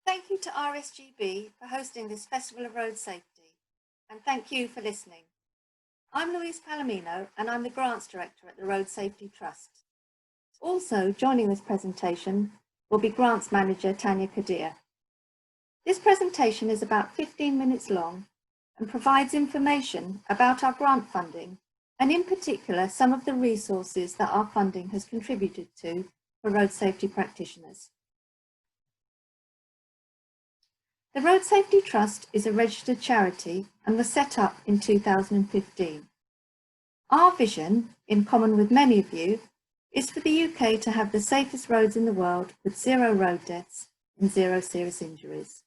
Thank you to RSGB for hosting this Festival of Road Safety, and thank you for listening. I'm Louise Palomino, and I'm the Grants Director at the Road Safety Trust. Also joining this presentation will be Grants Manager Tanya Qadir. This presentation is about 15 minutes long and provides information about our grant funding, and in particular some of the resources that our funding has contributed to for road safety practitioners. The Road Safety Trust is a registered charity and was set up in 2015. Our vision, in common with many of you, is for the UK to have the safest roads in the world with 0 road deaths and 0 serious injuries.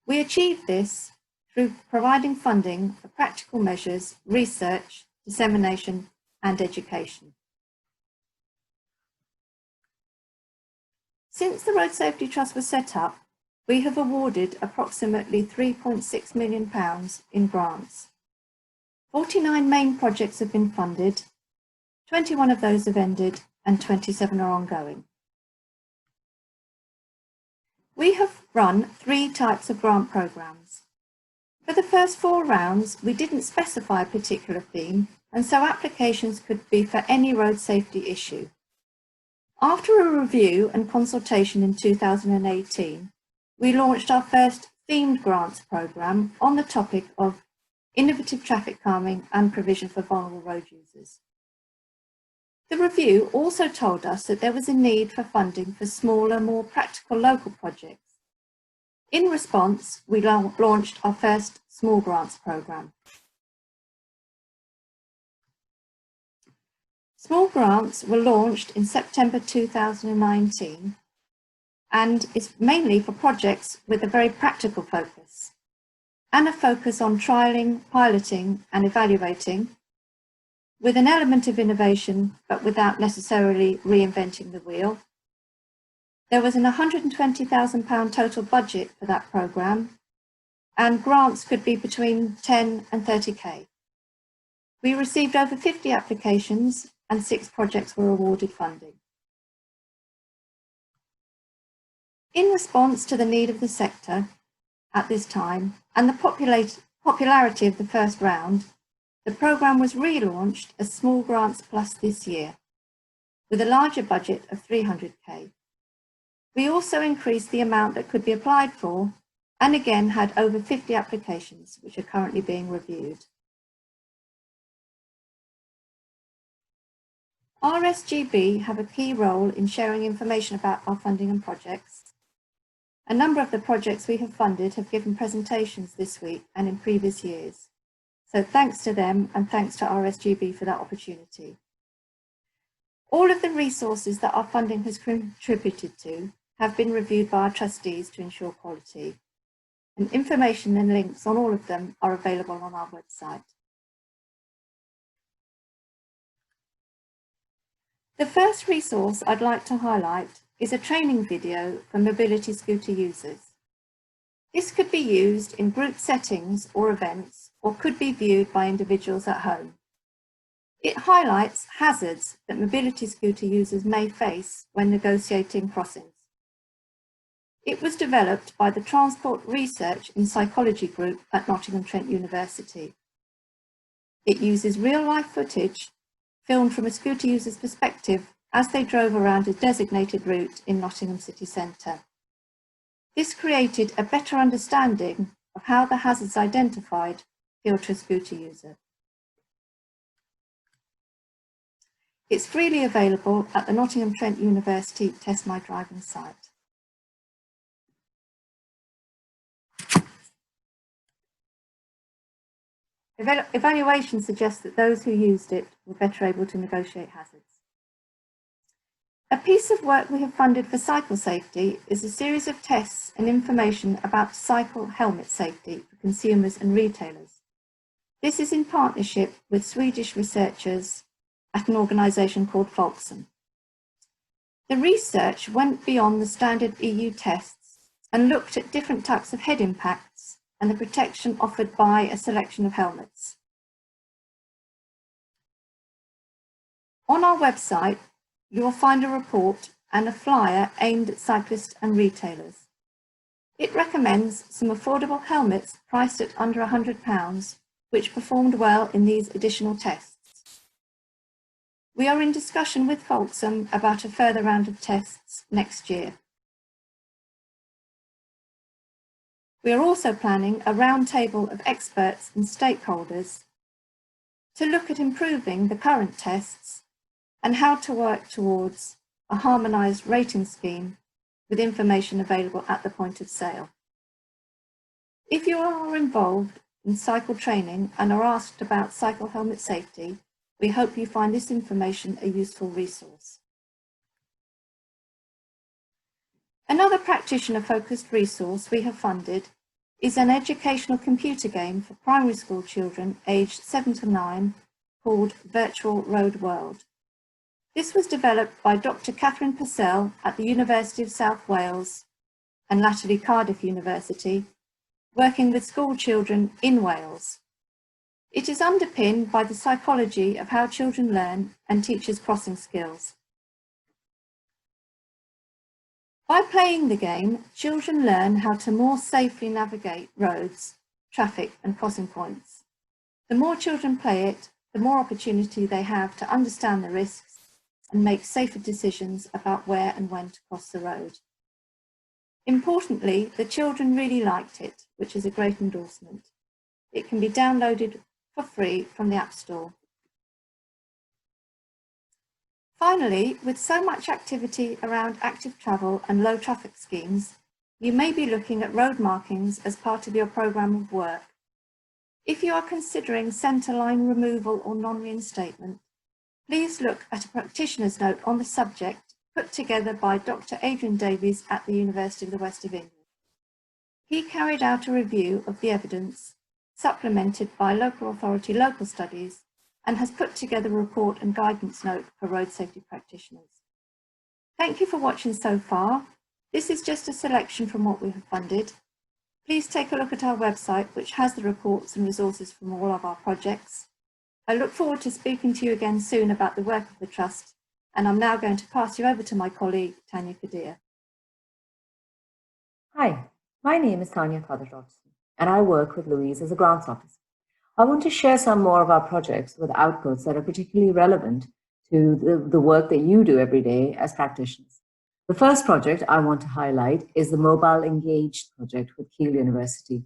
We achieve this through providing funding for practical measures, research, dissemination and education. Since the Road Safety Trust was set up, we have awarded approximately £3.6 million in grants. 49 main projects have been funded, 21 of those have ended and 27 are ongoing. We have run 3 types of grant programmes. For the first 4 rounds, we didn't specify a particular theme, and so applications could be for any road safety issue. After a review and consultation in 2018, we launched our first themed grants programme on the topic of innovative traffic calming and provision for vulnerable road users. The review also told us that there was a need for funding for smaller, more practical local projects. In response, we launched our first small grants programme. Small grants were launched in September 2019 and is mainly for projects with a very practical focus and a focus on trialling, piloting and evaluating with an element of innovation but without necessarily reinventing the wheel. There was an £120,000 total budget for that programme and grants could be between 10 and 30k. We received over 50 applications and 6 projects were awarded funding. In response to the need of the sector at this time and the popularity of the first round, the programme was relaunched as Small Grants Plus this year, with a larger budget of 300k. We also increased the amount that could be applied for and again had over 50 applications which are currently being reviewed. RSGB have a key role in sharing information about our funding and projects. A number of the projects we have funded have given presentations this week and in previous years. So thanks to them and thanks to RSGB for that opportunity. All of the resources that our funding has contributed to have been reviewed by our trustees to ensure quality. And information and links on all of them are available on our website. The first resource I'd like to highlight is a training video for mobility scooter users. This could be used in group settings or events, or could be viewed by individuals at home. It highlights hazards that mobility scooter users may face when negotiating crossings. It was developed by the Transport Research in Psychology group at Nottingham Trent University. It uses real-life footage filmed from a scooter user's perspective as they drove around a designated route in Nottingham city centre. This created a better understanding of how the hazards identified feel to a scooter user. It's freely available at the Nottingham Trent University Test My Driving site. Evaluation suggests that those who used it were better able to negotiate hazards. A piece of work we have funded for cycle safety is a series of tests and information about cycle helmet safety for consumers and retailers. This is in partnership with Swedish researchers at an organisation called Folksam. The research went beyond the standard EU tests and looked at different types of head impacts and the protection offered by a selection of helmets. On our website, you will find a report and a flyer aimed at cyclists and retailers. It recommends some affordable helmets priced at under £100, which performed well in these additional tests. We are in discussion with Folksam about a further round of tests next year. We are also planning a roundtable of experts and stakeholders to look at improving the current tests and how to work towards a harmonised rating scheme with information available at the point of sale. If you are involved in cycle training and are asked about cycle helmet safety, we hope you find this information a useful resource. Another practitioner-focused resource we have funded is an educational computer game for primary school children aged 7 to 9 called Virtual Road World. This was developed by Dr. Catherine Purcell at the University of South Wales and latterly Cardiff University, working with school children in Wales. It is underpinned by the psychology of how children learn and teaches crossing skills. By playing the game, children learn how to more safely navigate roads, traffic and crossing points. The more children play it, the more opportunity they have to understand the risks and make safer decisions about where and when to cross the road. Importantly, the children really liked it, which is a great endorsement. It can be downloaded for free from the App Store. Finally, with so much activity around active travel and low traffic schemes, you may be looking at road markings as part of your programme of work. If you are considering centre line removal or non-reinstatement, please look at a practitioner's note on the subject put together by Dr. Adrian Davies at the University of the West of England. He carried out a review of the evidence, supplemented by local authority local studies, and has put together a report and guidance note for road safety practitioners. Thank you for watching so far. This is just a selection from what we have funded. Please take a look at our website, which has the reports and resources from all of our projects. I look forward to speaking to you again soon about the work of the Trust, and I'm now going to pass you over to my colleague, Tanya Qadir. Hi, my name is Tanya, and I work with Louise as a grants officer. I want to share some more of our projects with outputs that are particularly relevant to the work that you do every day as practitioners. The first project I want to highlight is the Mobile Engaged project with Keele University.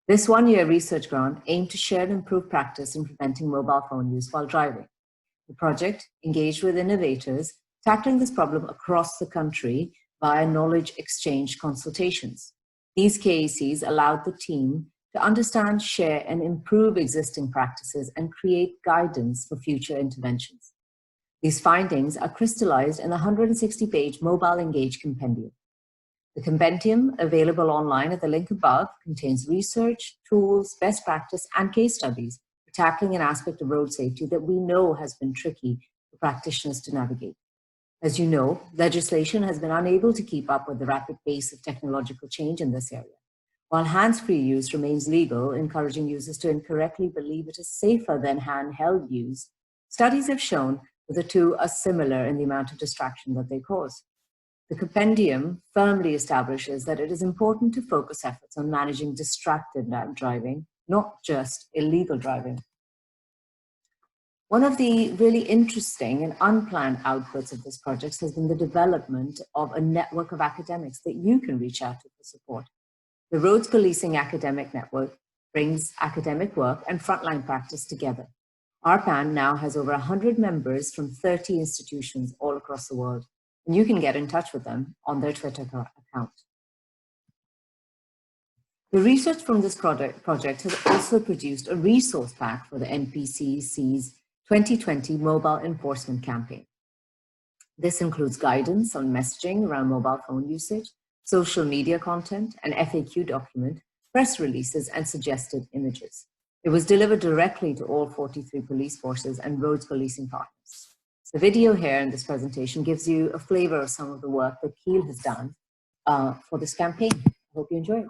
This one-year research grant aimed to share and improve practice in preventing mobile phone use while driving. The project engaged with innovators tackling this problem across the country via knowledge exchange consultations. These KACs allowed the team to understand, share, and improve existing practices and create guidance for future interventions. These findings are crystallized in the 160-page Mobile Engage Compendium. The compendium, available online at the link above, contains research, tools, best practice, and case studies for tackling an aspect of road safety that we know has been tricky for practitioners to navigate. As you know, legislation has been unable to keep up with the rapid pace of technological change in this area. While hands-free use remains legal, encouraging users to incorrectly believe it is safer than handheld use, studies have shown that the two are similar in the amount of distraction that they cause. The compendium firmly establishes that it is important to focus efforts on managing distracted driving, not just illegal driving. One of the really interesting and unplanned outputs of this project has been the development of a network of academics that you can reach out to for support. The Roads Policing Academic Network brings academic work and frontline practice together. Our PAN now has over 100 members from 30 institutions all across the world, and you can get in touch with them on their Twitter account. The research from this project has also produced a resource pack for the NPCC's 2020 Mobile Enforcement Campaign. This includes guidance on messaging around mobile phone usage, social media content, an FAQ document, press releases, and suggested images. It was delivered directly to all 43 police forces and roads policing partners. The video here in this presentation gives you a flavor of some of the work that Keele has done for this campaign. I hope you enjoy it.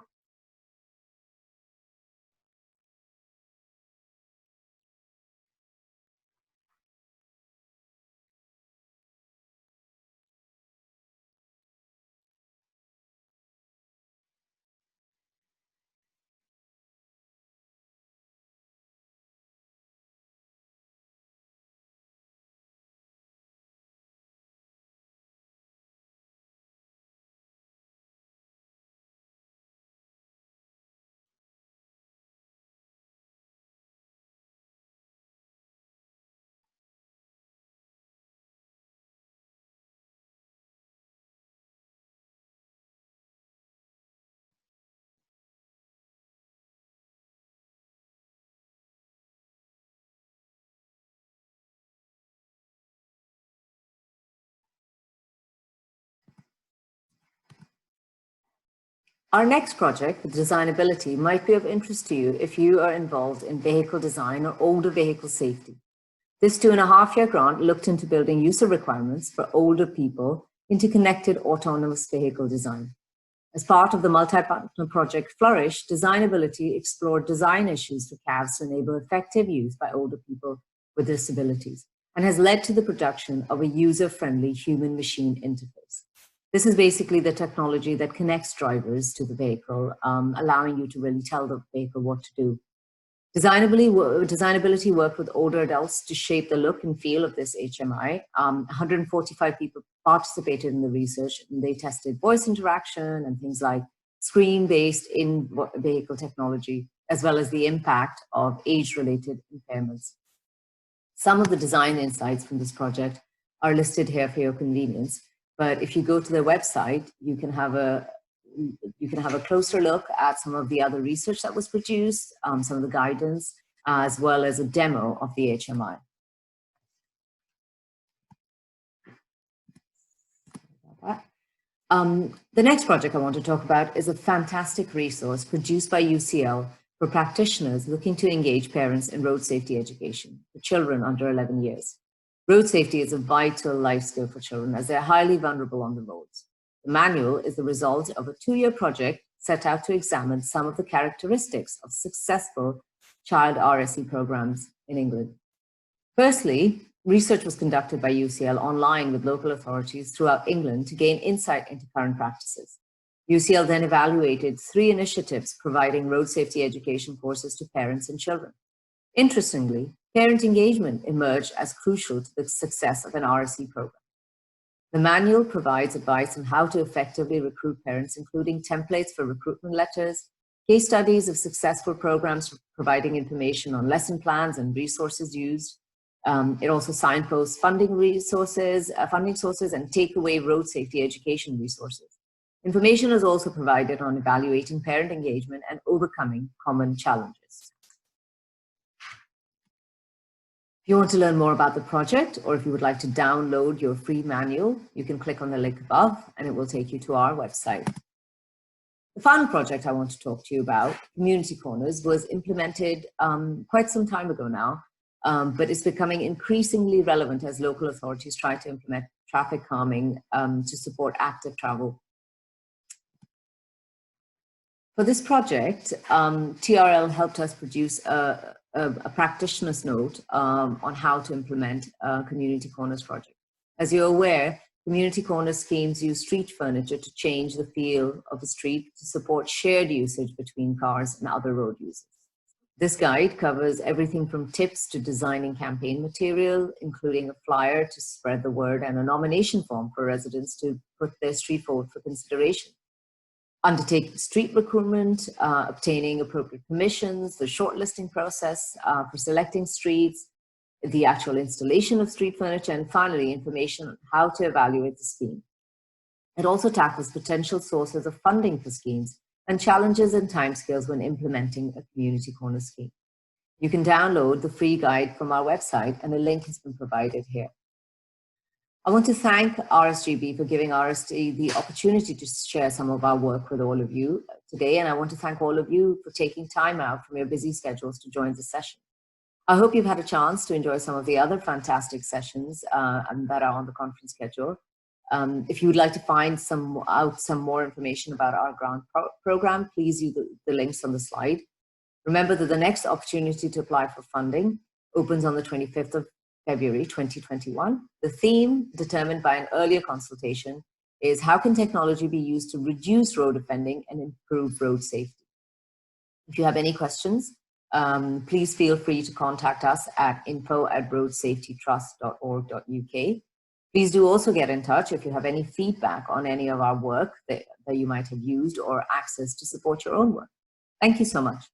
Our next project with designability might be of interest to you if you are involved in vehicle design or older vehicle safety. This 2.5-year grant looked into building user requirements for older people into connected autonomous vehicle design. As part of the multi-partner project Flourish, Designability explored design issues for cabs to enable effective use by older people with disabilities, and has led to the production of a user-friendly human-machine interface. This is basically the technology that connects drivers to the vehicle, allowing you to really tell the vehicle what to do. Designability worked with older adults to shape the look and feel of this HMI. 145 people participated in the research, and they tested voice interaction and things like screen-based in-vehicle technology, as well as the impact of age-related impairments. Some of the design insights from this project are listed here for your convenience, but if you go to their website, you can have a closer look at some of the other research that was produced, some of the guidance, as well as a demo of the HMI. The next project I want to talk about is a fantastic resource produced by UCL for practitioners looking to engage parents in road safety education for children under 11 years. Road safety is a vital life skill for children as they're highly vulnerable on the roads. The manual is the result of a 2-year project set out to examine some of the characteristics of successful child RSE programs in England. Firstly, research was conducted by UCL online with local authorities throughout England to gain insight into current practices. UCL then evaluated 3 initiatives providing road safety education courses to parents and children. Interestingly, parent engagement emerged as crucial to the success of an RSE program. The manual provides advice on how to effectively recruit parents, including templates for recruitment letters, case studies of successful programs providing information on lesson plans and resources used. It also signposts funding sources and takeaway road safety education resources. Information is also provided on evaluating parent engagement and overcoming common challenges. If you want to learn more about the project, or if you would like to download your free manual, you can click on the link above and it will take you to our website. The final project I want to talk to you about, Community Corners, was implemented quite some time ago now, but it's becoming increasingly relevant as local authorities try to implement traffic calming to support active travel. For this project, TRL helped us produce a practitioner's note on how to implement a Community Corners project. As you're aware, Community Corners schemes use street furniture to change the feel of the street to support shared usage between cars and other road users. This guide covers everything from tips to designing campaign material, including a flyer to spread the word and a nomination form for residents to put their street forward for consideration. Undertaking street recruitment, obtaining appropriate permissions, the shortlisting process for selecting streets, the actual installation of street furniture, and finally, information on how to evaluate the scheme. It also tackles potential sources of funding for schemes and challenges and timescales when implementing a Community Corner scheme. You can download the free guide from our website, and a link has been provided here. I want to thank RSGB for giving RSD the opportunity to share some of our work with all of you today, and I want to thank all of you for taking time out from your busy schedules to join the session. I hope you've had a chance to enjoy some of the other fantastic sessions that are on the conference schedule. If you would like to find some more information about our grant program, please use the links on the slide. Remember that the next opportunity to apply for funding opens on the 25th of February 2021. The theme, determined by an earlier consultation, is how can technology be used to reduce road offending and improve road safety? If you have any questions, please feel free to contact us at info@roadsafetytrust.org.uk. Please do also get in touch if you have any feedback on any of our work that you might have used or access to support your own work. Thank you so much.